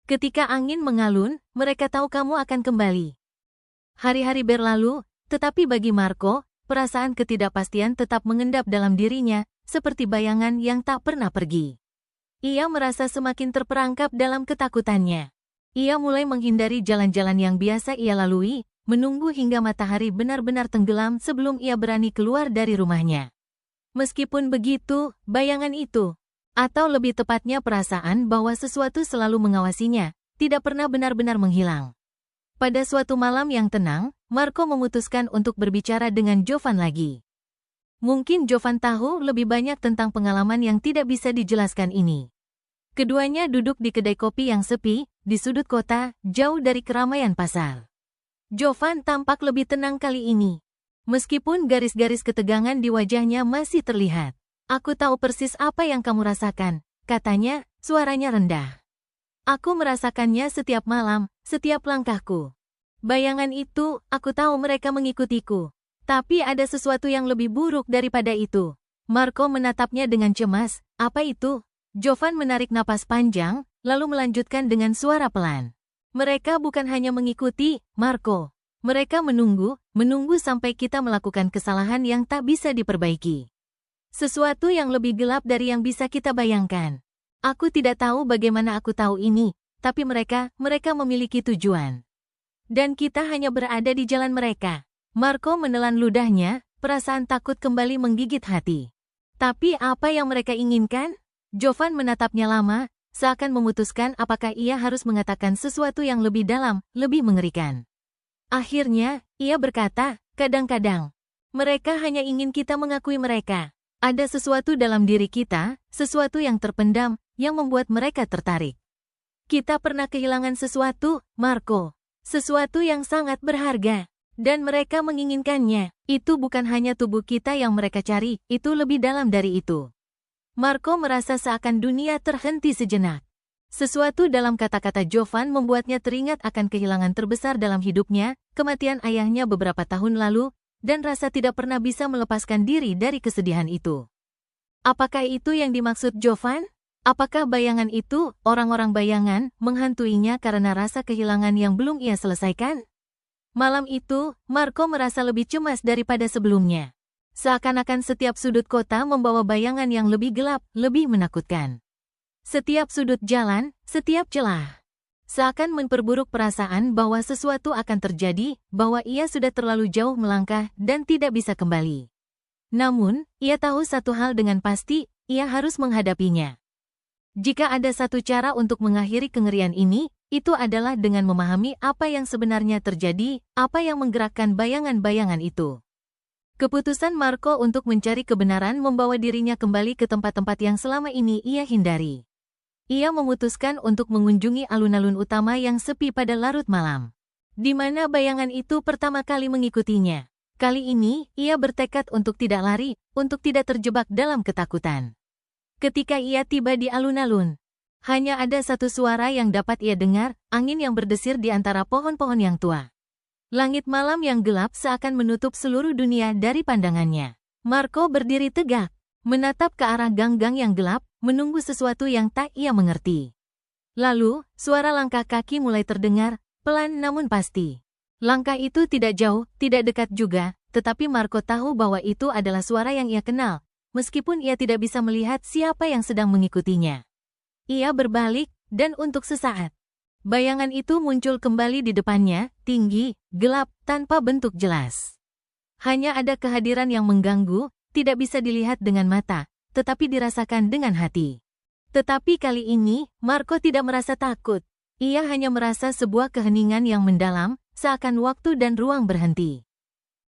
Ketika angin mengalun, mereka tahu kamu akan kembali. Hari-hari berlalu, tetapi bagi Marco, perasaan ketidakpastian tetap mengendap dalam dirinya, seperti bayangan yang tak pernah pergi. Ia merasa semakin terperangkap dalam ketakutannya. Ia mulai menghindari jalan-jalan yang biasa ia lalui, menunggu hingga matahari benar-benar tenggelam sebelum ia berani keluar dari rumahnya. Meskipun begitu, bayangan itu, atau lebih tepatnya perasaan bahwa sesuatu selalu mengawasinya, tidak pernah benar-benar menghilang. Pada suatu malam yang tenang, Marco memutuskan untuk berbicara dengan Jovan lagi. Mungkin Jovan tahu lebih banyak tentang pengalaman yang tidak bisa dijelaskan ini. Keduanya duduk di kedai kopi yang sepi, di sudut kota, jauh dari keramaian pasar. Jovan tampak lebih tenang kali ini. Meskipun garis-garis ketegangan di wajahnya masih terlihat. Aku tahu persis apa yang kamu rasakan, katanya, suaranya rendah. Aku merasakannya setiap malam, setiap langkahku. Bayangan itu, aku tahu mereka mengikutiku. Tapi ada sesuatu yang lebih buruk daripada itu. Marco menatapnya dengan cemas. Apa itu? Jovan menarik napas panjang, lalu melanjutkan dengan suara pelan. Mereka bukan hanya mengikuti, Marco. Mereka menunggu sampai kita melakukan kesalahan yang tak bisa diperbaiki. Sesuatu yang lebih gelap dari yang bisa kita bayangkan. Aku tidak tahu bagaimana aku tahu ini, tapi mereka memiliki tujuan. Dan kita hanya berada di jalan mereka. Marco menelan ludahnya, perasaan takut kembali menggigit hati. Tapi apa yang mereka inginkan? Jovan menatapnya lama, seakan memutuskan apakah ia harus mengatakan sesuatu yang lebih dalam, lebih mengerikan. Akhirnya, ia berkata, kadang-kadang, mereka hanya ingin kita mengakui mereka. Ada sesuatu dalam diri kita, sesuatu yang terpendam, yang membuat mereka tertarik. Kita pernah kehilangan sesuatu, Marco. Sesuatu yang sangat berharga. Dan mereka menginginkannya. Itu bukan hanya tubuh kita yang mereka cari, itu lebih dalam dari itu. Marco merasa seakan dunia terhenti sejenak. Sesuatu dalam kata-kata Jovan membuatnya teringat akan kehilangan terbesar dalam hidupnya, kematian ayahnya beberapa tahun lalu, dan rasa tidak pernah bisa melepaskan diri dari kesedihan itu. Apakah itu yang dimaksud Jovan? Apakah bayangan itu, orang-orang bayangan, menghantuinya karena rasa kehilangan yang belum ia selesaikan? Malam itu, Marco merasa lebih cemas daripada sebelumnya. Seakan-akan setiap sudut kota membawa bayangan yang lebih gelap, lebih menakutkan. Setiap sudut jalan, setiap celah. Seakan memperburuk perasaan bahwa sesuatu akan terjadi, bahwa ia sudah terlalu jauh melangkah dan tidak bisa kembali. Namun, ia tahu satu hal dengan pasti, ia harus menghadapinya. Jika ada satu cara untuk mengakhiri kengerian ini, itu adalah dengan memahami apa yang sebenarnya terjadi, apa yang menggerakkan bayangan-bayangan itu. Keputusan Marco untuk mencari kebenaran membawa dirinya kembali ke tempat-tempat yang selama ini ia hindari. Ia memutuskan untuk mengunjungi alun-alun utama yang sepi pada larut malam, di mana bayangan itu pertama kali mengikutinya. Kali ini, ia bertekad untuk tidak lari, untuk tidak terjebak dalam ketakutan. Ketika ia tiba di alun-alun, hanya ada satu suara yang dapat ia dengar, angin yang berdesir di antara pohon-pohon yang tua. Langit malam yang gelap seakan menutup seluruh dunia dari pandangannya. Marco berdiri tegak, menatap ke arah gang-gang yang gelap, menunggu sesuatu yang tak ia mengerti. Lalu, suara langkah kaki mulai terdengar, pelan namun pasti. Langkah itu tidak jauh, tidak dekat juga, tetapi Marco tahu bahwa itu adalah suara yang ia kenal, meskipun ia tidak bisa melihat siapa yang sedang mengikutinya. Ia berbalik, dan untuk sesaat, bayangan itu muncul kembali di depannya, tinggi, gelap, tanpa bentuk jelas. Hanya ada kehadiran yang mengganggu, tidak bisa dilihat dengan mata, tetapi dirasakan dengan hati. Tetapi kali ini, Marco tidak merasa takut. Ia hanya merasa sebuah keheningan yang mendalam, seakan waktu dan ruang berhenti.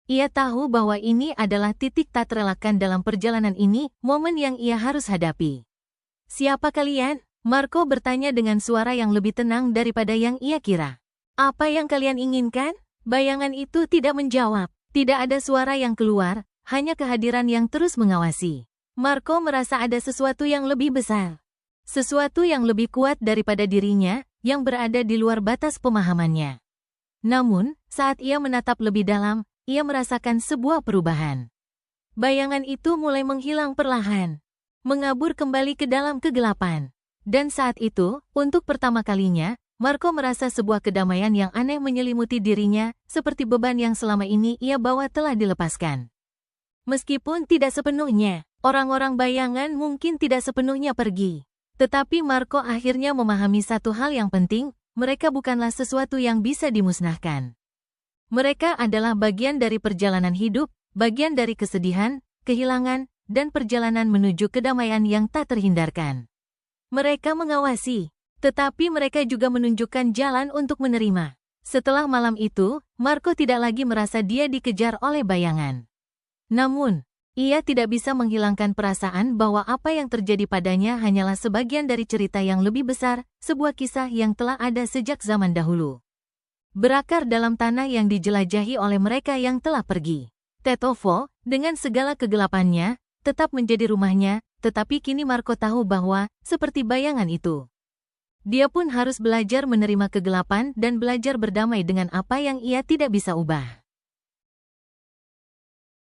Ia tahu bahwa ini adalah titik tak terelakkan dalam perjalanan ini, momen yang ia harus hadapi. Siapa kalian? Marco bertanya dengan suara yang lebih tenang daripada yang ia kira. Apa yang kalian inginkan? Bayangan itu tidak menjawab. Tidak ada suara yang keluar, hanya kehadiran yang terus mengawasi. Marco merasa ada sesuatu yang lebih besar. Sesuatu yang lebih kuat daripada dirinya, yang berada di luar batas pemahamannya. Namun, saat ia menatap lebih dalam, ia merasakan sebuah perubahan. Bayangan itu mulai menghilang perlahan, mengabur kembali ke dalam kegelapan. Dan saat itu, untuk pertama kalinya, Marco merasa sebuah kedamaian yang aneh menyelimuti dirinya, seperti beban yang selama ini ia bawa telah dilepaskan. Meskipun tidak sepenuhnya, orang-orang bayangan mungkin tidak sepenuhnya pergi. Tetapi Marco akhirnya memahami satu hal yang penting, mereka bukanlah sesuatu yang bisa dimusnahkan. Mereka adalah bagian dari perjalanan hidup, bagian dari kesedihan, kehilangan, dan perjalanan menuju kedamaian yang tak terhindarkan. Mereka mengawasi, tetapi mereka juga menunjukkan jalan untuk menerima. Setelah malam itu, Marco tidak lagi merasa dia dikejar oleh bayangan. Namun, ia tidak bisa menghilangkan perasaan bahwa apa yang terjadi padanya hanyalah sebagian dari cerita yang lebih besar, sebuah kisah yang telah ada sejak zaman dahulu. Berakar dalam tanah yang dijelajahi oleh mereka yang telah pergi. Tetovo, dengan segala kegelapannya, tetap menjadi rumahnya, tetapi kini Marco tahu bahwa, seperti bayangan itu, dia pun harus belajar menerima kegelapan dan belajar berdamai dengan apa yang ia tidak bisa ubah.